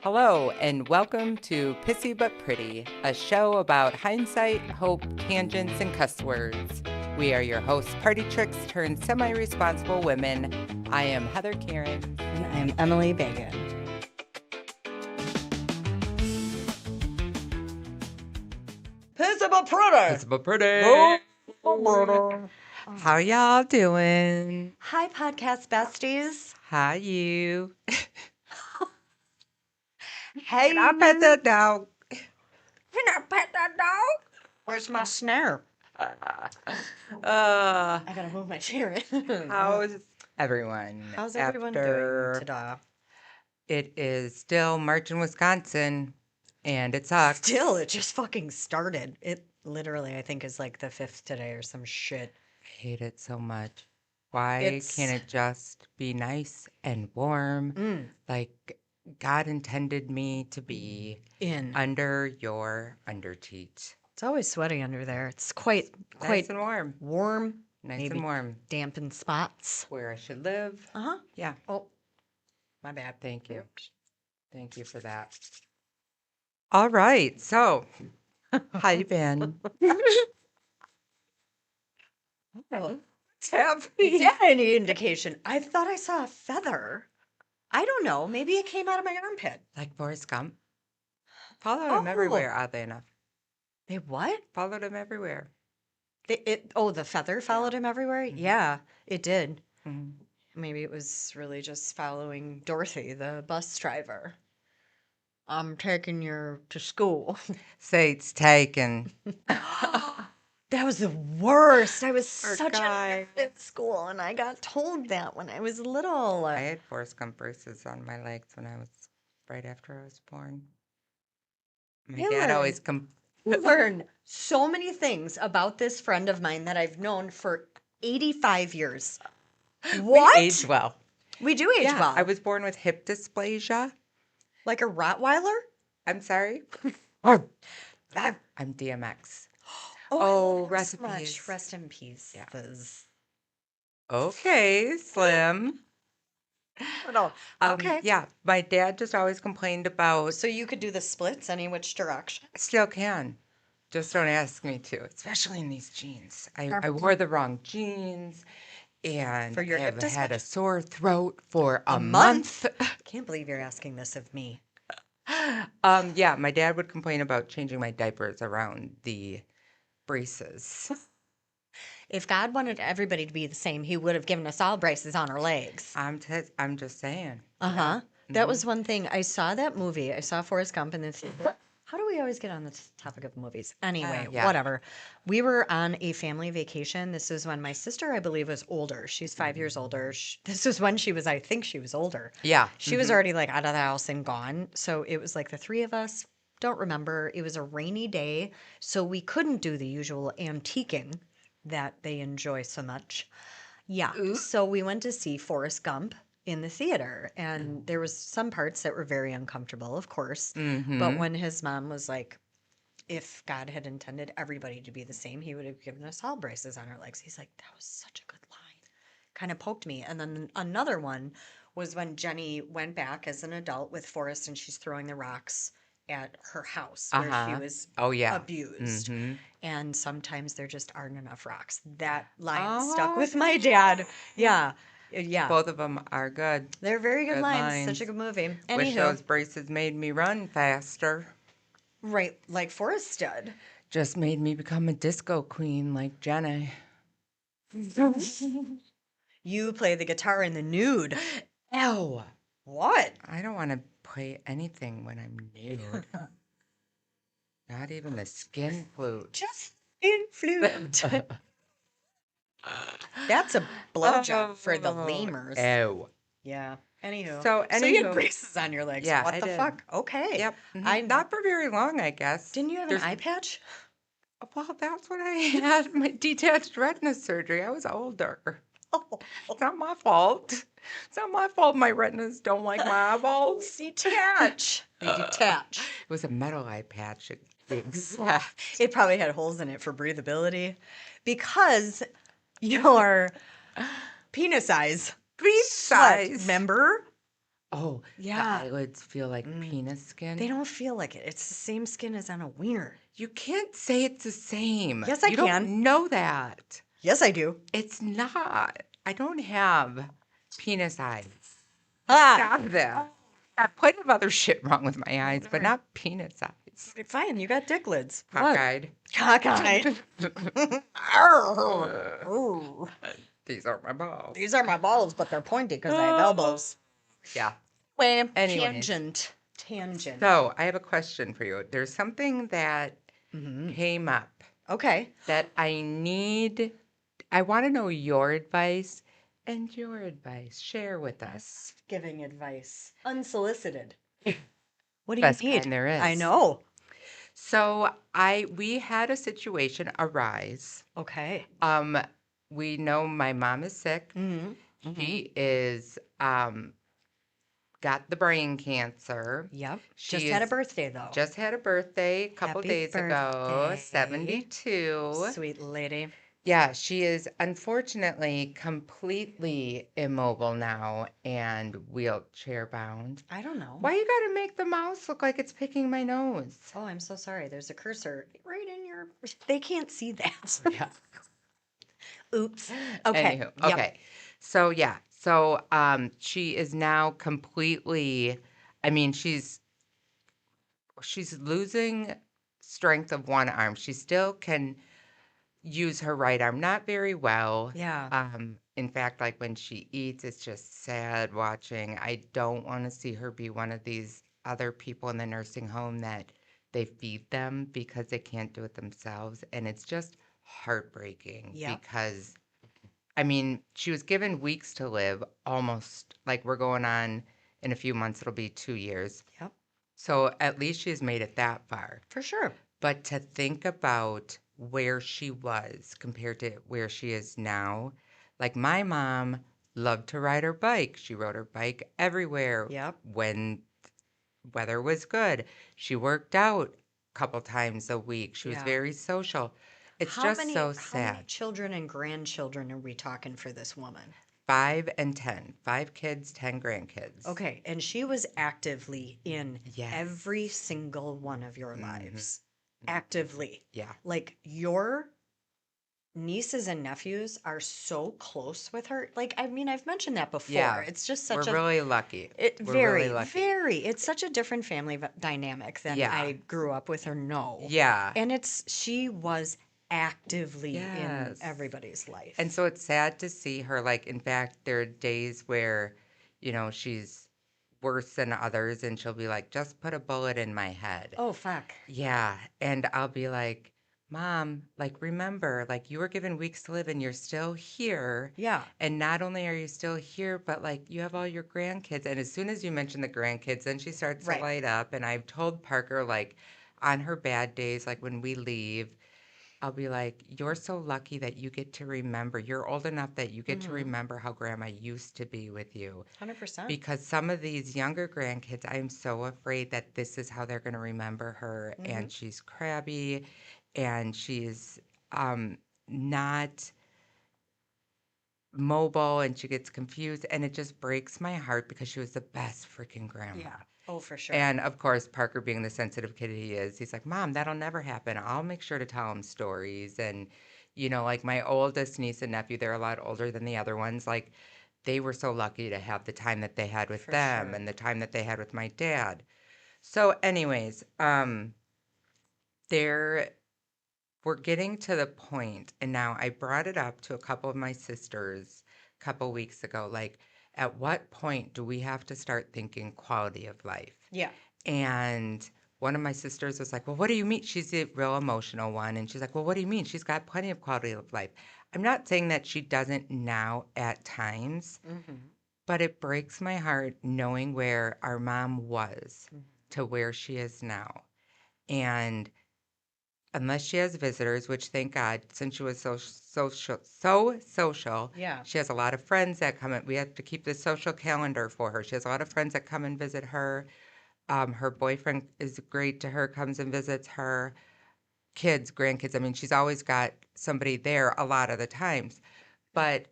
Hello, and welcome to Pissy But Pretty, a show about hindsight, hope, tangents, and cuss words. We are your hosts, party tricks turned semi-responsible women. I am Heather Karen. And I'm Emily Bagan. Pissy But Pretty! Pissy But Pretty! How y'all doing? Hi, podcast besties. How you? Hey. Can I pet the dog? Can I pet that dog? Where's my snare? I gotta move my chair. How's everyone? How's everyone doing today? It is still March in Wisconsin, and it sucks. Still, it just fucking started. It literally, I think, is like the 5th today or some shit. I hate it so much. Why can't it just be nice and warm? Like God intended me to be under your underteat. It's always sweaty under there. It's quite Nice and warm. Warm. Nice maybe and warm. Damp in spots. Where I should live. Uh-huh. Yeah. Oh, my bad. Thank you. Thank you for that. All right. So, how you been? Is that any indication? I thought I saw a feather. I don't know. Maybe it came out of my armpit. Like Forrest Gump? Followed him everywhere, oddly enough. They what? Followed him everywhere. The feather followed him everywhere? Mm-hmm. Yeah, it did. Mm-hmm. Maybe it was really just following Dorothy, the bus driver. I'm taking you to school. Seats taken. That was the worst. I was such guy. a nerd at school, and I got told that when I was little. I had Forrest Gump braces on my legs when I was right after I was born. My dad always learn so many things about this friend of mine that I've known for 85 years. What? We age well. We do age well. I was born with hip dysplasia. Like a Rottweiler? I'm sorry. I'm DMX. Rest in peace. Rest in peace. Yeah. Fizz. Okay, Slim. Okay. Yeah, my dad just always complained about. So you could do the splits any which direction? I still can. Just don't ask me to, especially in these jeans. I wore the wrong jeans, and For your hip I've had dysplasia? a sore throat for a month. Can't believe you're asking this of me. Yeah, my dad would complain about changing my diapers around the braces. If God wanted everybody to be the same, he would have given us all braces on our legs. I'm just saying. Uh-huh. That was one thing. I saw that movie. I saw Forrest Gump in the theater. How do we always get on this topic of movies? Anyway, whatever. We were on a family vacation. This was when my sister, I believe, was older. She's 5 years older. This was when I think she was older. Yeah. She was already like out of the house and gone. So it was like the three of us. Don't remember. It was a rainy day. So we couldn't do the usual antiquing that they enjoy so much. Yeah. Ooh. So we went to see Forrest Gump in the theater, and there was some parts that were very uncomfortable, of course. Mm-hmm. But when his mom was like, if God had intended everybody to be the same, he would have given us all braces on our legs. He's like, that was such a good line. Kind of poked me. And then another one was when Jenny went back as an adult with Forrest, and she's throwing the rocks at her house where she was abused. Mm-hmm. And sometimes there just aren't enough rocks. That line stuck with my dad. Yeah. Yeah. Both of them are good. They're very good lines. lines. Such a good movie. Wish those braces made me run faster. Right, like Forrest did. Just made me become a disco queen like Jenny. You play the guitar in the nude. Ew. What? I don't want to play anything when I'm nude. Not even the skin flute. Just in flute. That's a blowjob for the lemurs. Ew. Yeah. Anywho. So you had braces on your legs. Yeah, what I the did. fuck? Okay. Yep. Not for very long, I guess. Didn't you have an eye patch? Well, that's when I had my detached retina surgery. I was older. It's not my fault. It's not my fault my retinas don't like my eyeballs. Detach. They detach. It was a metal eye patch. It probably had holes in it for breathability. Because your penis size. Penis size. Remember? Oh, the Yeah. eyelids feel like Mm. penis They skin. don't feel like it. It's the same skin as on a wiener. You can't say it's the same. Yes, I You don't can. know that. Yes, I do. It's not. I don't have penis eyes. Ah, Stop that. I have plenty of other shit wrong with my eyes, but not penis eyes. fine. You got dick lids. What? Cockeyed. Cockeyed. Ooh. These are my balls. These are my balls, but they're pointy because I have elbows. Yeah. Well, Anyways. Tangent. So I have a question for you. There's something that came up Okay. that I want to know your advice and your advice. Share with us. Giving advice. Unsolicited. What do you Best need? kind there is. I know. So we had a situation arise. Okay. We know my mom is sick. Mm-hmm. She is got the brain cancer. Yep. She Just had a is birthday, though. just had a birthday a couple Happy days ago, birthday. 72. Sweet lady. Yeah, she is unfortunately completely immobile now and wheelchair bound. I don't know. Why you gotta make the mouse look like it's picking my nose? Oh, I'm so sorry. There's a cursor right in your. They can't see that. Yeah. Oops. Okay. Anywho, Yep. okay. So yeah, so she is now completely, I mean, she's losing strength of one arm. She still can use her right arm, not very well. Yeah. In fact, like when she eats, it's just sad watching. I don't want to see her be one of these other people in the nursing home that they feed them because they can't do it themselves. And it's just heartbreaking Yep. because, I mean, she was given weeks to live, almost like we're going on in a few months, it'll be 2 years. Yep. So at least she's made it that far. For sure. But to think about where she was compared to where she is now, like my mom loved to ride her bike. She rode her bike everywhere Yep. when weather was good. She worked out a couple times a week. She was Yeah. very social. It's How just many so how many sad. children and grandchildren are we talking for this woman? 5 and 10. 5 kids, 10 grandkids. Okay, and she was actively in Yes. every single one of your Mhm. lives. Actively. Yeah. Like your nieces and nephews are so close with her. Like, I mean, I've mentioned that before. Yeah. It's just We're such a really lucky. it We're very, really lucky. very. It's such a different family dynamic than Yeah. I grew up with or know. Yeah. And she was actively in Yes. everybody's life. And so it's sad to see her. Like, in fact, there are days where, she's worse than others, and she'll be like, just put a bullet in my head. Oh, fuck. Yeah. And I'll be like, Mom, like, remember, like, you were given weeks to live and you're still here. Yeah. And not only are you still here, but like, you have all your grandkids. And as soon as you mention the grandkids, then she starts Right. to light up. And I've told Parker, like, on her bad days, like when we leave, I'll be like, you're so lucky that you get to remember. You're old enough that you get to remember how grandma used to be with you. 100%. Because some of these younger grandkids, I'm so afraid that this is how they're going to remember her. And she's crabby and she's not mobile and she gets confused. And it just breaks my heart because she was the best freaking grandma. Yeah. Oh, for sure. And of course, Parker, being the sensitive kid he is, he's like, Mom, that'll never happen. I'll make sure to tell him stories. And, like my oldest niece and nephew, they're a lot older than the other ones. Like, they were so lucky to have the time that they had with For them sure. and the time that they had with my dad. So, anyways, we're getting to the point, and now I brought it up to a couple of my sisters a couple weeks ago. Like, at what point do we have to start thinking quality of life? Yeah. And one of my sisters was like, well, what do you mean? She's a real emotional one. And she's like, well, what do you mean? She's got plenty of quality of life. I'm not saying that she doesn't now at times, but it breaks my heart knowing where our mom was to where she is now. And unless she has visitors, which thank God, since she was so social, Yeah. she has a lot of friends that come in. We have to keep the social calendar for her. She has a lot of friends that come and visit her. Her boyfriend is great to her, comes and visits her. Kids, grandkids. I mean, she's always got somebody there a lot of the times, but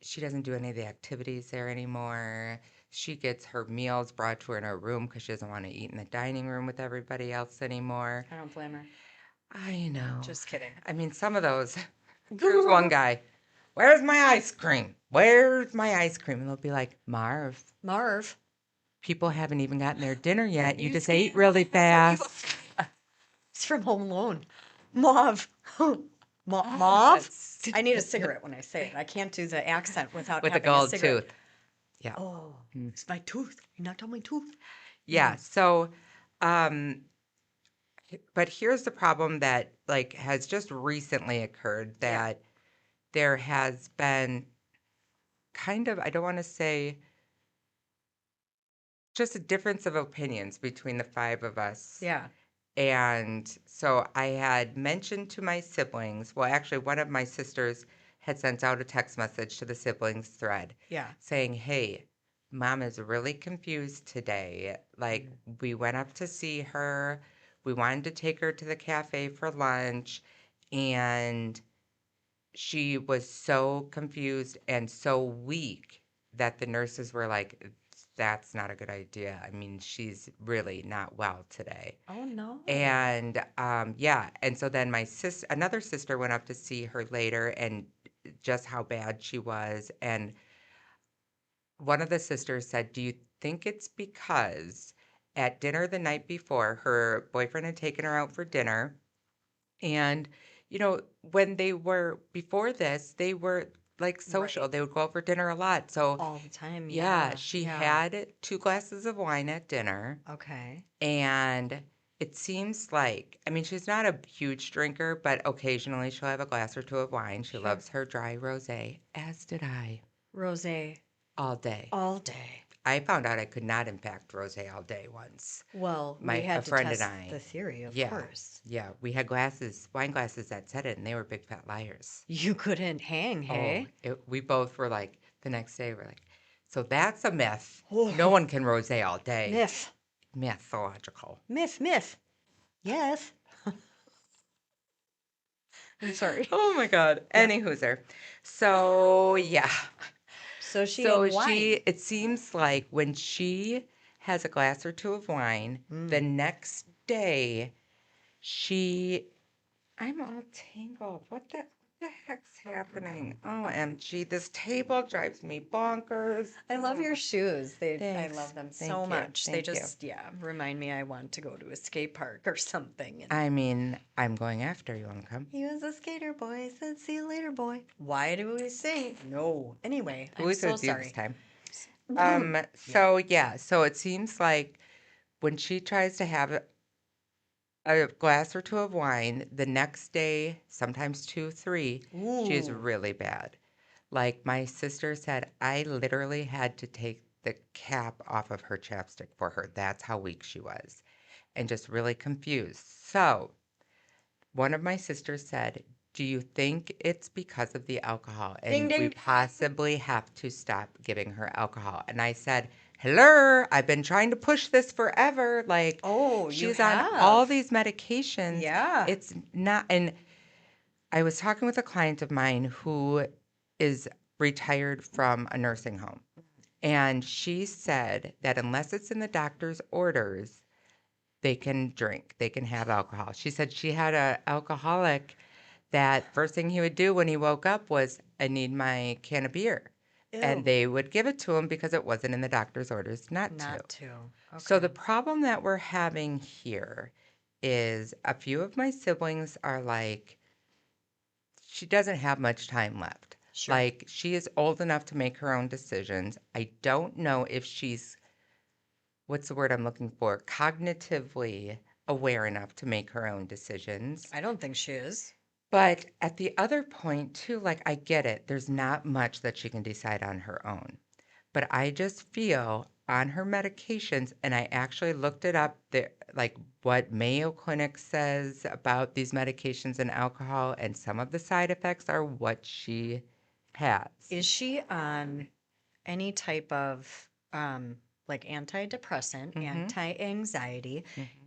she doesn't do any of the activities there anymore. She gets her meals brought to her in her room because she doesn't want to eat in the dining room with everybody else anymore. I don't blame her. I know. Just kidding. I mean, some of those. There's one guy. Where's my ice cream? Where's my ice cream? And they'll be like, Marv. people haven't even gotten their dinner yet. You You just see- ate really fast. It's from Home Alone. Mauve. Mauve? I need a cigarette when I say it. I can't do the accent without With a having gold cigarette. tooth. Yeah. Oh, it's my tooth. You knocked out my tooth. Yeah. So, um, but here's the problem that like has just recently occurred Yeah. that there has been kind of, I don't want to say just a difference of opinions between the five of us. Yeah. And so I had mentioned to my siblings, well, actually, one of my sisters had sent out a text message to the siblings thread Yeah. saying, hey, mom is really confused today. Like, we went up to see her. We wanted to take her to the cafe for lunch. And she was so confused and so weak that the nurses were like, that's not a good idea. I mean, she's really not well today. Oh, no. And yeah, and so then another sister went up to see her later and just how bad she was. And one of the sisters said, do you think it's because at dinner the night before, her boyfriend had taken her out for dinner? And, when they were before this, they were like social. Right. They would go out for dinner a lot. So, All the time. yeah, Yeah. she Yeah. had 2 glasses of wine at dinner. Okay. And it seems like, I mean, she's not a huge drinker, but occasionally she'll have a glass or two of wine. She Sure. loves her dry rosé, as did I, Rosé all day. all day. I found out I could not, in fact, rosé all day once. Well, we A had to friend and test I, the theory, of yeah, course. yeah, we had wine glasses that said it, and they were big fat liars. You couldn't hang, Oh, hey? we both were like, the next day, we're like, so that's a myth. Oh, No one can rosé all day. myth. Mythological. Myth. Yes. I'm sorry. Oh my God. Yeah. Any hooser. So, yeah. So she So had wine. it seems like when she has a glass or two of wine, the next day she, I'm all tangled. What the heck's happening? OMG, this table drives me bonkers. I love your shoes. I Thanks. love them Thank so you. much. They Thank you. just, remind me I want to go to a skate park or something. And I mean, I'm going after you. Want to come? he was a skater boy. I said, see you later, boy. Why do we sing? No. Anyway, I'm Who's so with you this sorry. time? So it seems like when she tries to have a glass or two of wine, the next day, sometimes two, three, she is Ooh. really bad. Like my sister said, I literally had to take the cap off of her chapstick for her. That's how weak she was and just really confused. So one of my sisters said, do you think it's because of the alcohol? Ding, And we ding. possibly have to stop giving her alcohol. And I said, hello, I've been trying to push this forever. Like, Oh, you she's on all have. these medications. Yeah. It's not, and I was talking with a client of mine who is retired from a nursing home. And she said that unless it's in the doctor's orders, they can drink, they can have alcohol. She said she had an alcoholic that first thing he would do when he woke up was, I need my can of beer. And Ew. they would give it to him because it wasn't in the doctor's orders not to. Not to. So Okay. the problem that we're having here is a few of my siblings are like, she doesn't have much time left. Sure. Like, she is old enough to make her own decisions. I don't know if she's, what's the word I'm looking for? Cognitively aware enough to make her own decisions. I don't think she is. But at the other point, too, like, I get it. There's not much that she can decide on her own. But I just feel on her medications, and I actually looked it up, like what Mayo Clinic says about these medications and alcohol, and some of the side effects are what she has. Is she on any type of like antidepressant, anti-anxiety,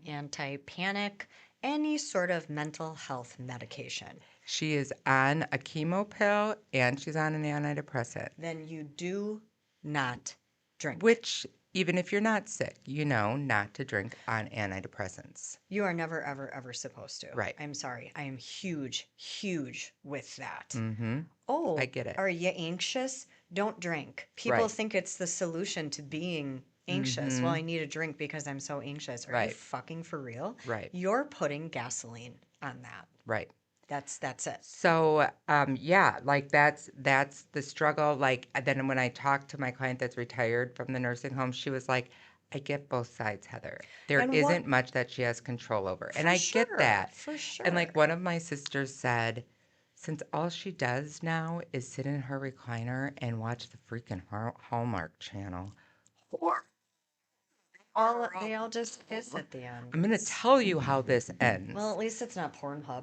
anti-panic, any sort of mental health medication? She is on a chemo pill and she's on an antidepressant. Then you do not drink. Which, even if you're not sick, you know not to drink on antidepressants. You are never, ever, ever supposed to. Right. I'm sorry. I am huge, huge with that. Mm-hmm. I Oh, get it. are you anxious? Don't drink. People Right. think it's the solution to being anxious. Well, Mm-hmm. I need a drink because I'm so anxious. Are you Right. fucking for real? Right. You're putting gasoline on that. Right. That's it. So, yeah, like that's the struggle. Like then when I talked to my client that's retired from the nursing home, she was like, I get both sides, Heather. There And what isn't much that she has control over. And for I get sure, that. for And like sure. one of my sisters said, since all she does now is sit in her recliner and watch the freaking Hallmark channel, or They all just kiss at the end. I'm going to tell you how this Well, ends. at least it's not Pornhub.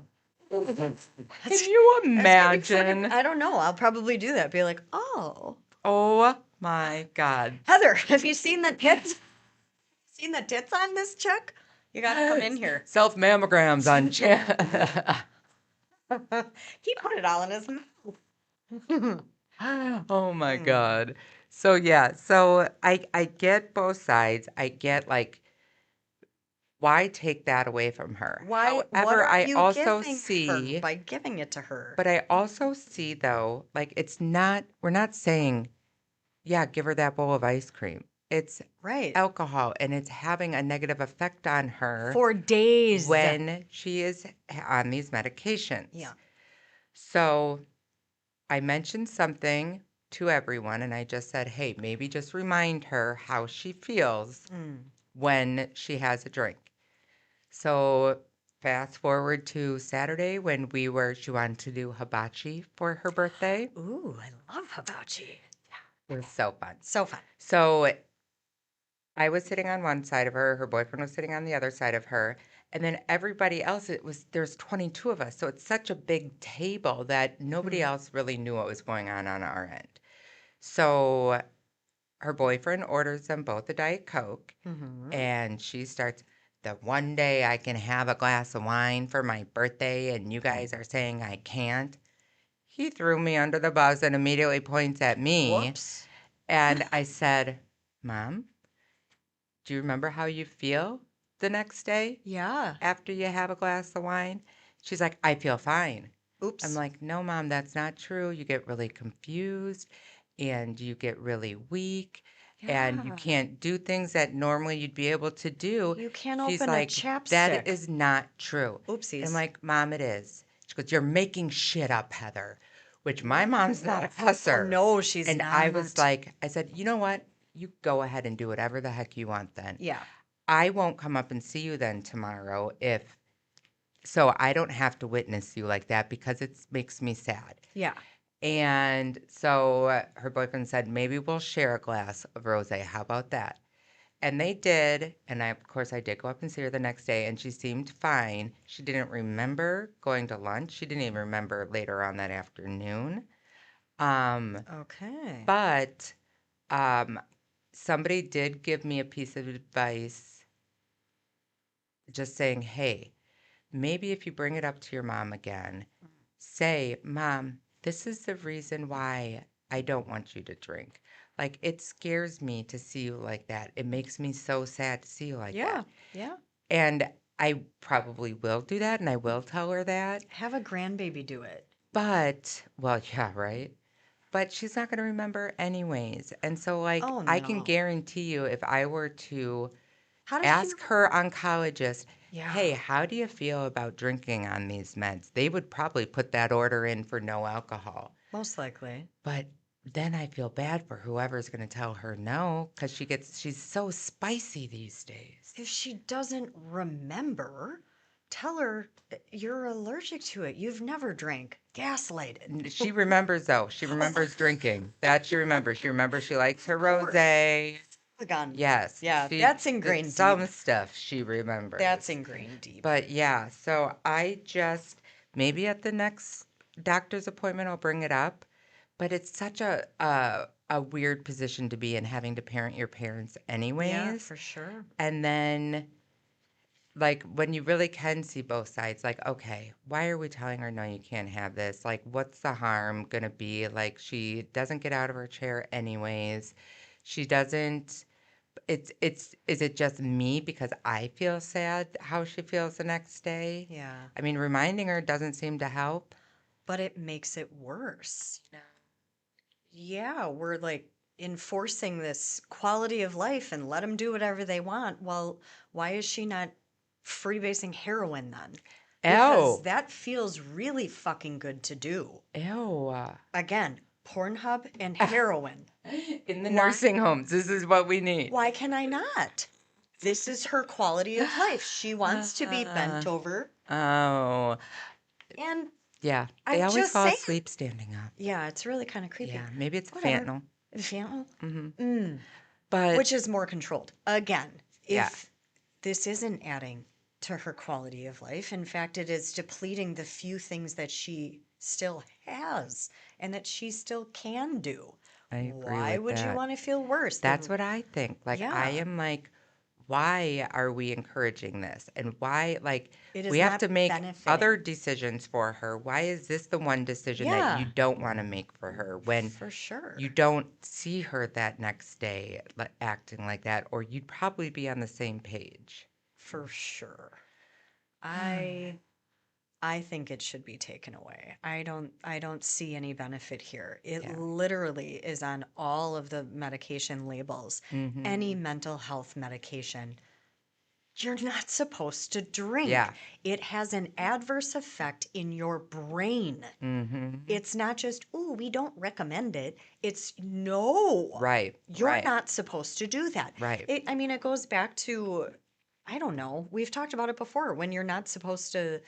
Can That's, you that's gonna be funny. imagine? I don't know. I'll probably do that. Be like, oh, Oh my God. Heather, have you seen the tits? Seen the tits on this chick? You gotta come in here. Self mammograms on chat. He put it all in his mouth. Oh my Mm. God. So yeah, so I get both sides. I get like why take that away from her? Why? What However, are I you also giving her see, by giving it to her? but I also see though, like it's not, we're not saying, yeah, give her that bowl of ice cream. It's Right. alcohol and it's having a negative effect on her For days. when she is on these medications. Yeah. So I mentioned something to everyone and I just said, hey, maybe just remind her how she feels Mm. when she has a drink. So fast forward to Saturday when she wanted to do hibachi for her birthday. Ooh, I love hibachi. It was so fun. So fun. So I was sitting on one side of her boyfriend was sitting on the other side of her, and then everybody else, there's 22 of us, so it's such a big table that nobody else really knew what was going on our end. So her boyfriend orders them both a Diet Coke, Mm-hmm. and she starts, the one day I can have a glass of wine for my birthday, and you guys are saying I can't. He threw me under the bus and immediately points at me, Whoops. and I said, Mom, do you remember how you feel the next day Yeah. after you have a glass of wine? She's like, I feel fine. I'm Oops. like, no, Mom, that's not true. You get really confused and you get really weak and you Yeah. can't do things that normally you'd be able to do. You can't She's open a like, that chapstick. is not true. And I'm Oopsies. like, Mom, it is. She goes, you're making shit up, Heather, which my mom's not a Oh, cusser. no, she's And I was not. like, I said, you know what? You go ahead and do whatever the heck you want then. Yeah. I won't come up and see you then tomorrow so I don't have to witness you like that because it makes me sad. Yeah. And so her boyfriend said, maybe we'll share a glass of rosé. How about that? And they did. And of course, I did go up and see her the next day, and she seemed fine. She didn't remember going to lunch. She didn't even remember later on that afternoon. Okay. But um, somebody did give me a piece of advice just saying, hey, maybe if you bring it up to your mom again, say, Mom, this is the reason why I don't want you to drink. Like, it scares me to see you like that. It makes me so sad to see you like Yeah. that. Yeah. And I probably will do that and I will tell her that. Have a grandbaby do it. But, well, yeah, right. But she's not going to remember anyways. And so, like, Oh, I can no. guarantee you if I were to How does she? ask her oncologist, hey, Yeah. how do you feel about drinking on these meds? They would probably put that order in for no alcohol. Most likely. But then I feel bad for whoever's going to tell her no because she's so spicy these days. If she doesn't remember, tell her you're allergic to it. You've never drank. Gaslighted. She remembers though. She remembers drinking. That she remembers. She remembers she likes her course. rosé. Gun. Yes. Yeah, that's ingrained some deep. stuff she remembers. That's ingrained deep. But yeah, so I just maybe at the next doctor's appointment I'll bring it up. But it's such a weird position to be in, having to parent your parents Yeah, anyways. for sure. And then like when you really can see both sides, like, okay, why are we telling her no, you can't have this? Like, what's the harm gonna be? Like, she doesn't get out of her chair anyways. She doesn't is it just me because I feel sad how she feels the next day? Yeah. I mean, reminding her doesn't seem to help. But it makes it worse. Yeah, we're like enforcing this quality of life and let them do whatever they want. Well, why is she not freebasing heroin then? Because Ew. that feels really fucking good to do. Ew. Again, Pornhub and heroin. In the Why, nursing homes, this is what we need. why can I not? This is her quality of life. She wants to be bent over. Oh, And yeah. They I'm always just fall saying. asleep standing up. Yeah, it's really kind of creepy. Yeah, maybe it's Whatever. fentanyl. Fentanyl? Hmm. But Which is more controlled. Again, yeah, if this isn't adding to her quality of life, in fact, it is depleting the few things that she still has and that she still can do. I agree Why with would you that. want to feel worse? That's what I think. Like, I Yeah, am like, why are we encouraging this? And why, like, it we is have not to make other benefiting. decisions for her. Why is this the one decision that you Yeah, don't want to make for her when for sure. you don't see her that next day acting like that, or you'd probably be on the same page? For sure. I I think it should be taken away. I don't see any benefit here. It Yeah. literally is on all of the medication labels. Any Mm-hmm. mental health medication, you're not supposed to drink. Yeah. It has an adverse effect in your brain. Mm-hmm. It's not just, "Ooh, we don't recommend it." It's no. Right. You're Right. not supposed to do that. Right. I mean, it goes back to, I don't know. We've talked about it before when you're not supposed to.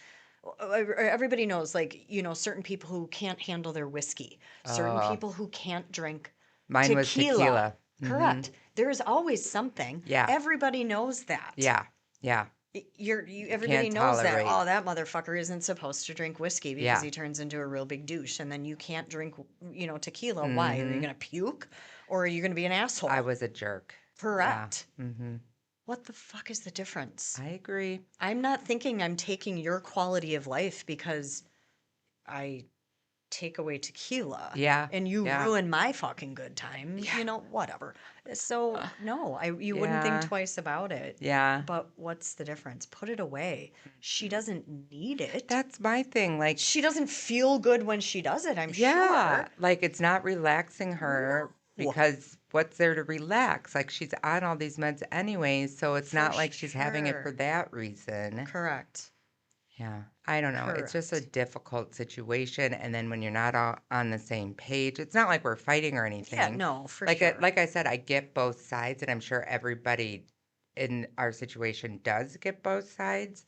Everybody knows, like, certain people who can't handle their whiskey, certain Uh, people who can't drink Mine was tequila. tequila. Mm-hmm. Correct. There is always something. Yeah. Everybody knows that. Yeah. Yeah. You Everybody can't knows that. tolerate. Oh, that motherfucker isn't supposed to drink whiskey because Yeah. he turns into a real big douche, and then you can't drink, tequila. Why? Are you Mm-hmm. gonna puke, or are you gonna be an I asshole? was a jerk. Yeah. Correct. Mm-hmm. What the fuck is the difference? I agree. I'm not thinking I'm taking your quality of life because I take away tequila Yeah. and you Yeah. ruin my fucking good time, Yeah. whatever. So no, you wouldn't think Yeah. twice about it. Yeah. But what's the difference? Put it away. She doesn't need it. That's my thing. Like, She doesn't feel good when she does it, I'm yeah, sure. like it's not relaxing her No, because what's there to relax? Like she's on all these meds anyways, so it's for not like she's having it for sure. that reason. Correct. Yeah, I don't know. It's just a Correct. difficult situation, and then when you're not all on the same page, it's not like we're fighting or Yeah, anything. no, for Like sure. like I said, I get both sides, and I'm sure everybody in our situation does get both sides.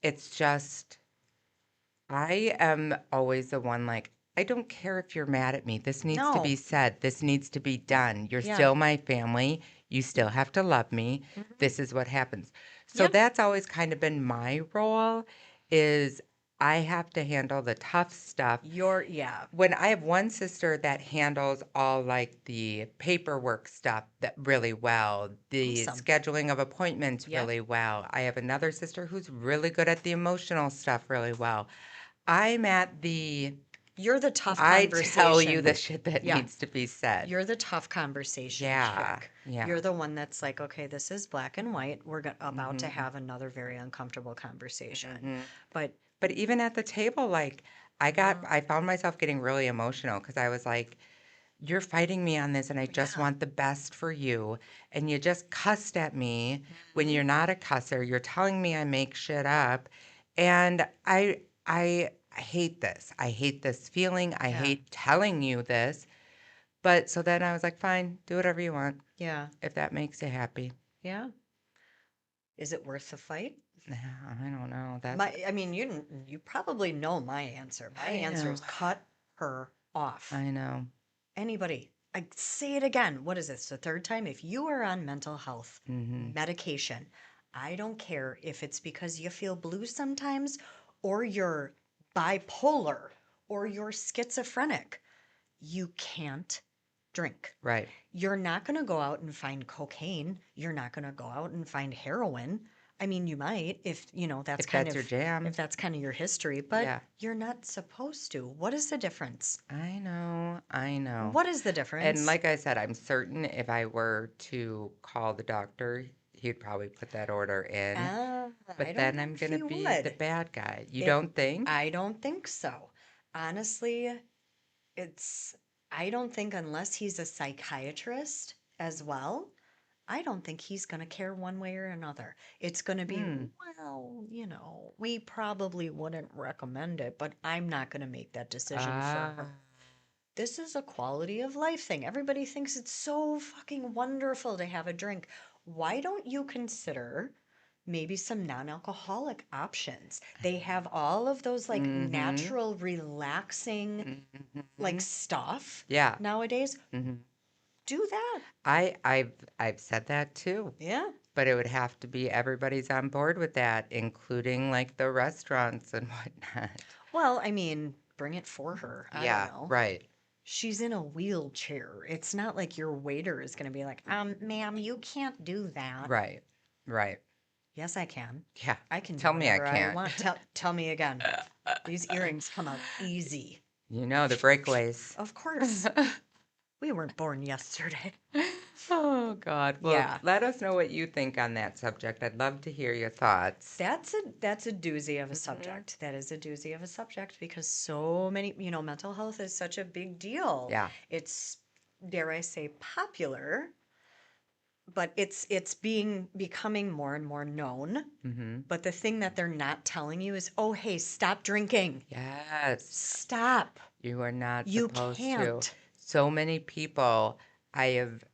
It's just I am always the one like, I don't care if you're mad at me. This needs to be No. said. This needs to be done. You're Yeah. still my family. You still have to love me. Mhm. This is what happens. So Yep. that's always kind of been my role is I have to handle the tough stuff. Yeah. When I have one sister that handles all like the paperwork stuff that really well, the Awesome. scheduling of appointments Yep. really well. I have another sister who's really good at the emotional stuff really well. I'm at the You're the tough I tell you the conversation. shit that Yeah. needs to be said. You're the tough conversation Yeah. chick. Yeah. You're the one that's like, okay, this is black and white. We're about to Mhm. have another very uncomfortable conversation. Mhm. But But even at the table, like yeah, I found myself getting really emotional because I was like, you're fighting me on this and I just yeah. want the best for you. And you just cussed at me when Mhm. you're not a cusser. You're telling me I make shit up. And I hate this. I hate this feeling. I Yeah. hate telling you this. But so then I was like, fine, do whatever you want Yeah. if that makes you happy. Yeah. Is it worth the fight? Yeah, I don't know. I mean, you probably know my answer. My I answer know. is cut her off. I know. Anybody. I say it again. What is this? The third time? If you are on mental health Hmm. medication, I don't care if it's because you feel blue sometimes, or you're bipolar, or you're schizophrenic. You can't drink. Right. You're not going to go out and find cocaine. You're not going to go out and find heroin. I mean, you might if, that's if kind that's your of jam. if that's kind of your history, but Yeah. you're not supposed to. What is the difference? I know. I know. What is the And difference? like I said, I'm certain if I were to call the doctor, he'd probably put that order in. Ah, I But don't then know I'm if going to he be the would. bad guy. You It don't think? I don't think so. Honestly, it's I don't think unless he's a psychiatrist as well, I don't think he's going to care one way or another. It's going to be, Hmm. well, we probably wouldn't recommend it, but I'm not going to make that decision for Ah. her. This is a quality of life thing. Everybody thinks it's so fucking wonderful to have a drink. Why don't you consider maybe some non-alcoholic options? They have all of those like Mm-hmm. natural, relaxing Mm-hmm. like stuff Yeah. nowadays. Mm-hmm. Do that. I've said that too. Yeah. But it would have to be everybody's on board with that, including like the restaurants and whatnot. Well, I mean, bring it for her. I don't Yeah, know. right. She's in a wheelchair. It's not like your waiter is going to be like, ma'am, you can't do that. Right. Right. Yes, I can. Yeah. I can do Tell me I whatever I can't. want. Tell me again. These earrings come out easy. You know the breakaways. Of course. We weren't born yesterday. Oh God. Well, Yeah. let us know what you think on that subject. I'd love to hear your thoughts. That's a doozy of a Mhm. subject. That is a doozy of a subject because so many, mental health is such a big deal. Yeah. It's, dare I say, popular, but it's becoming more and more known. Mm-hmm. But the thing that they're not telling you is, oh, hey, stop drinking. Yes. Stop. You are not You supposed to. can't. So many people I have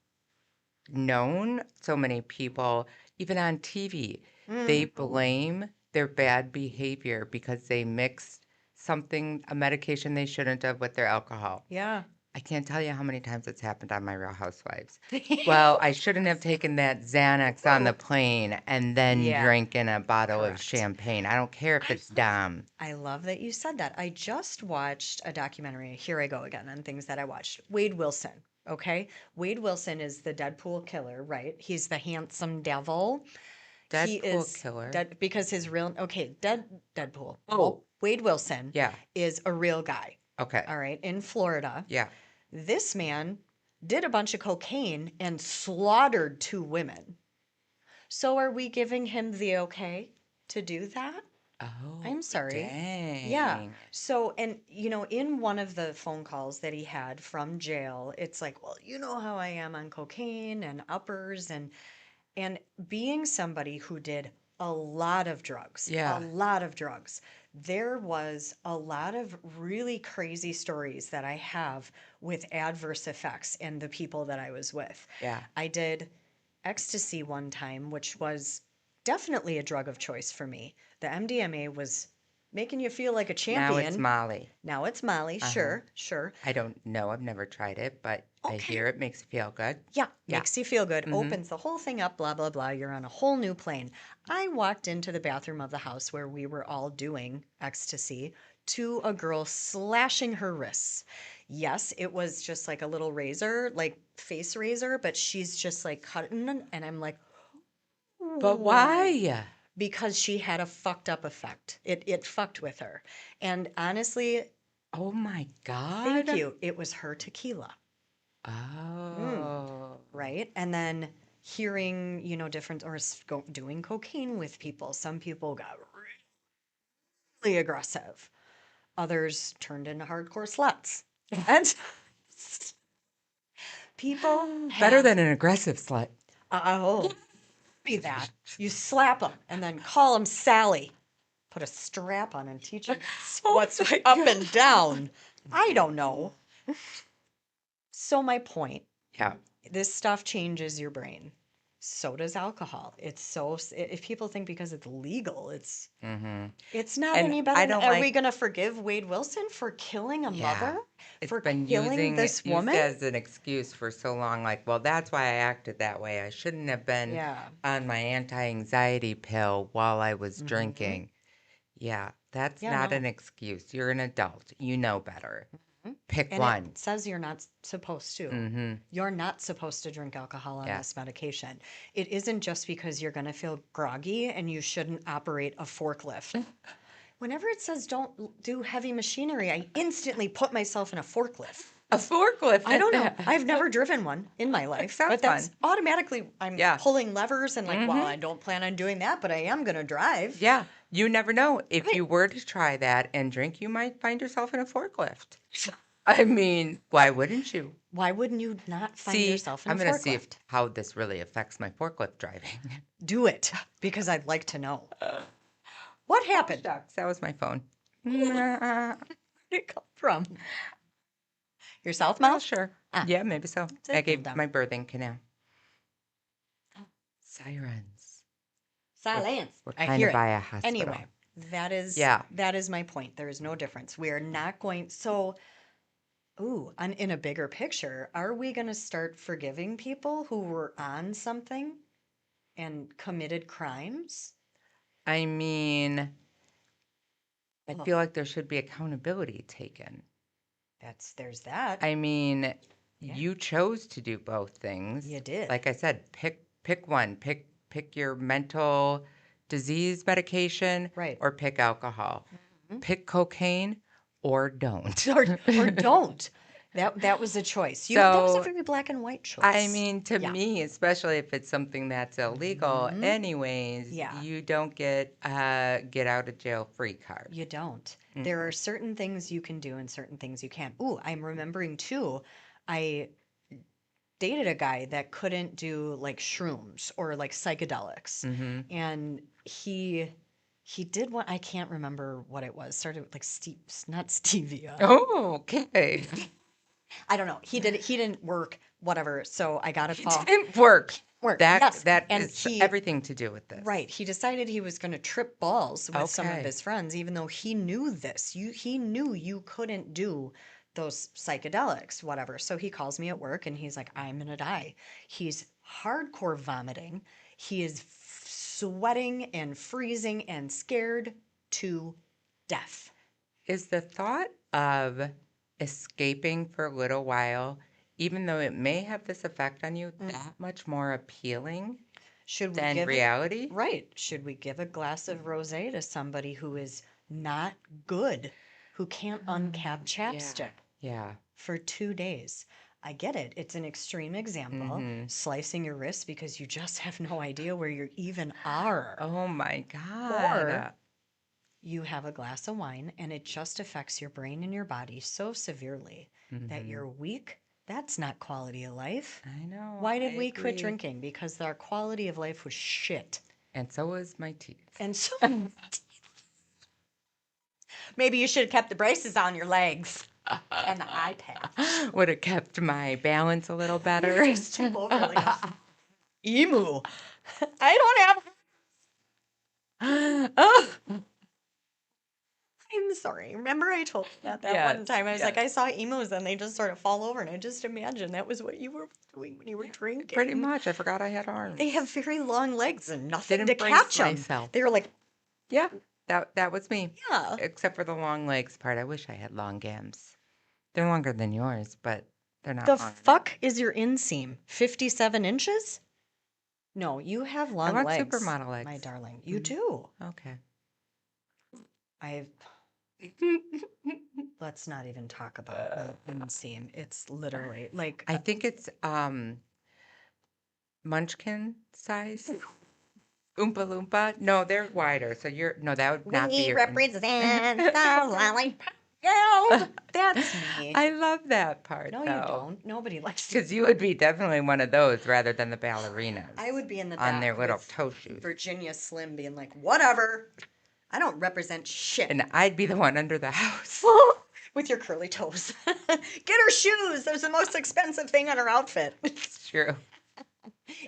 known, so many people, even on TV, they Mm, blame their bad behavior because they mixed a medication they shouldn't have with their alcohol. yeah. I can't tell you how many times it's happened on My Real Housewives. Well, I shouldn't have taken that Xanax on the plane and then Yeah, drinking a bottle of correct. champagne. I don't care if it's Dom. I love that you said that. I just watched a documentary. Here I go again on things that I watched. Wade Wilson. Okay. Wade Wilson is the Deadpool killer, right? He's the handsome devil. He Deadpool is killer. dead because his real, okay, Deadpool. Oh, Wade Wilson yeah. is a real guy. Okay. All right. In Florida. Yeah. This man did a bunch of cocaine and slaughtered 2 women. So are we giving him the okay to do that? Oh, I'm sorry. Yeah. dang. So, and in one of the phone calls that he had from jail, it's like, well, you know how I am on cocaine and uppers and being somebody who did a Yeah. lot of drugs, there was a lot of really crazy stories that I have with adverse effects in the people that I was with. Yeah. I did ecstasy one time, which was definitely a drug of choice for me. The MDMA was making you feel like a Now it's champion. Molly. Now it's Molly, Uh-huh. sure, sure. I don't know. I've never tried it, but I Okay. hear it makes you feel good. Yeah, Yeah. makes you feel good, Mm-hmm. opens the whole thing up, blah, blah, blah. You're on a whole new plane. I walked into the bathroom of the house where we were all doing ecstasy to a girl slashing her wrists. Yes, it was just like a little razor, like face razor, but she's just like cutting, and I'm like, But ooh, why? because she had a fucked up effect. It fucked with her. And honestly, Oh my thank God. you. It was her tequila. Mm. Oh. Right? And then hearing, different or doing cocaine with people. Some people got really aggressive. Others turned into hardcore sluts. And people Better have, than an aggressive slut. oh, be that. You slap them and then call them Sally. Put a strap on and teach them Oh what's my up God. and down. I don't know. So my point, Yeah. this stuff changes your brain. So does alcohol. If people think because it's legal, Mm-hmm. it's not And any I better. don't Are we like, going to forgive Wade Wilson for killing a yeah. mother? It's For been killing this used woman? as an excuse for so long. Like, well, that's why I acted that way. I shouldn't have been Yeah. on my anti-anxiety pill while I was Mm-hmm. drinking. Yeah, that's Yeah, not no. an excuse. You're an adult. You know better. Pick And one. it says you're not supposed to. Mm-hmm. You're not supposed to drink alcohol on Yeah. this medication. It isn't just because you're going to feel groggy and you shouldn't operate a forklift. Whenever it says don't do heavy machinery, I instantly put myself in a forklift. A forklift. I don't know. I've never driven one in my life, sounds but that's fun. automatically I'm Yeah. pulling levers and like, well, Mm-hmm. I don't plan on doing that, but I am going to drive. Yeah. You never know. If Right. you were to try that and drink, you might find yourself in a forklift. I mean, why wouldn't you? Why wouldn't you not find See, yourself in I'm a going to see forklift? how this really affects my forklift driving. Do it because I'd like to know. What happened? Shucks, that was my phone. Where did it come from? Your south Well, mouth? sure. Ah, Yeah, maybe so. it's a I gave dildo. my birthing canal. Sirens. Silence. We're I kind hear of it. by a hospital. Anyway, Yeah. that is my point. There is no difference. We are not going so in a bigger picture, are we going to start forgiving people who were on something and committed crimes? I mean, I Oh, feel like there should be accountability taken. there's that. I mean, Yeah. you chose to do both things. You did. Like I said, pick one. Pick your mental disease medication Right. or pick alcohol. Mhm. Pick cocaine or don't. Or don't. That was a choice. That was a So, very black and white I choice. mean, to Yeah. me, especially if it's something that's illegal, Mhm. anyways, Yeah. you don't get out of jail free card. You don't. There are certain things you can do and certain things you can't. Ooh, I'm remembering too. I dated a guy that couldn't do like shrooms or like psychedelics. Mm-hmm. And he did what I can't remember what it was. Started with like not stevia. Oh, okay. I don't know. He didn't work, whatever. So I got a call. Didn't work. Work. That Yes. that And is he everything to do with this. right. He decided he was going to trip balls with some of Okay. his friends, even though he knew this. He knew you couldn't do those psychedelics, whatever. So he calls me at work and he's like, I'm going to die. He's hardcore vomiting. He is sweating and freezing and scared to death. Is the thought of escaping for a little while, even though it may have this effect on you, that much more appealing Should we than give reality? right? Should we give a glass of rosé to somebody who is not good, who can't uncap chapstick Yeah. for 2 days? I get it. It's an extreme example, Mm-hmm. slicing your wrist because you just have no idea where you even are. Oh my Or God. you have a glass of wine and it just affects your brain and your body so severely that Mhm. you're weak. That's not quality of life. I know. Why did I we quit agree. drinking? Because our quality of life was shit. And so was my teeth. And so maybe you should have kept the braces on your legs and the eye patch. Would have kept my balance a little better. Just tip over like a emu. I don't have. Oh. I'm sorry. Remember I told you that Yes, one time? I was yes. like, I saw emus and they just sort of fall over, and I just imagined that was what you were doing when you were drinking. Pretty much. I forgot I had arms. They have very long legs and nothing Didn't to brace catch them. myself. They were like, Yeah, that was me. yeah. Except for the long legs part. I wish I had long gams. They're longer than yours, but they're not The long. fuck is your inseam? 57 inches? No, you have I long want legs. supermodel legs. My darling. You do. Okay. Let's not even talk about the inseam. It's literally like I think it's Munchkin size. Oompa Loompa. No, they're wider. So that would not be we your. represent the lollipop girls. That's me. I love that part. No, you don't. Nobody likes Because you would be definitely one of those rather than the ballerinas. I would be in the on back their little with toe shoes. Virginia Slim being like, whatever. I don't represent shit. And I'd be the one under the house. With your curly toes. Get her shoes. Those are the most expensive thing on her outfit. It's true.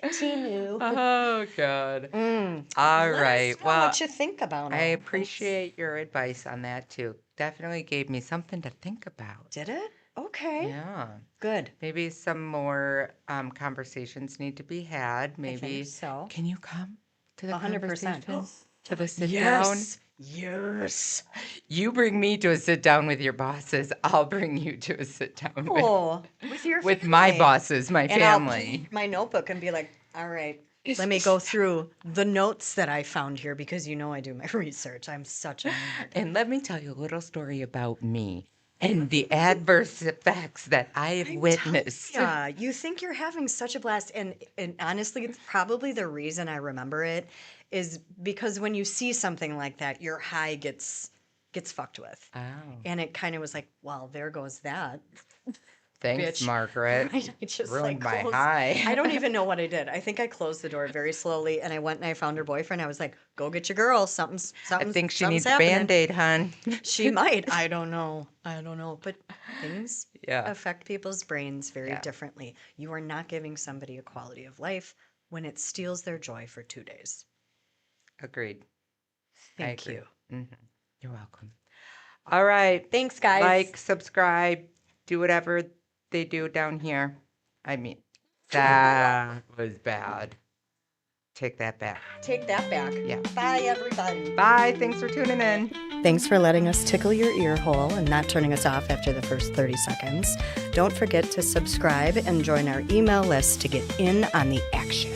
Timu. Oh, God. Mm. All Let right. us know Well, what you think about I all this. appreciate your advice on that, too. Definitely gave me something to think about. Did it? Okay. Yeah. Good. Maybe some more conversations need to be had. I Maybe. think so. Can you come to the 100%. conversation? to the sit down? Yes. You bring me to a sit down with your bosses. I'll bring you to a sit down Oh, with your with my family. bosses, my And I'll family. pull my notebook and be like, all right, let me go through the notes that I found here because you know I do my research. I'm such a nerd. And let me tell you a little story about me and the adverse effects that I have witnessed. Yeah, you think you're having such a blast, and honestly, it's probably the reason I remember it is because when you see something like that, your high gets fucked with, Oh, and it kind of was like, well, there goes that. thanks, Bitch. Margaret. Right? I just Ruined my closed. high. I don't even know what I did. I think I closed the door very slowly, and I went and I found her boyfriend. I was like, "Go get your girl. Something's I think she something's needs a happening." Band-Aid, hon. She might. I don't know. But things Yeah. affect people's brains very Yeah. differently. You are not giving somebody a quality of life when it steals their joy for 2 days. Agreed. Thank I agree. you. You're welcome. All right. Thanks, guys. Like, subscribe, do whatever they do down here. I mean, that was bad. Take that back. Take that back. Yeah. Bye, everybody. Bye. Thanks for tuning in. Thanks for letting us tickle your ear hole and not turning us off after the first 30 seconds. Don't forget to subscribe and join our email list to get in on the action.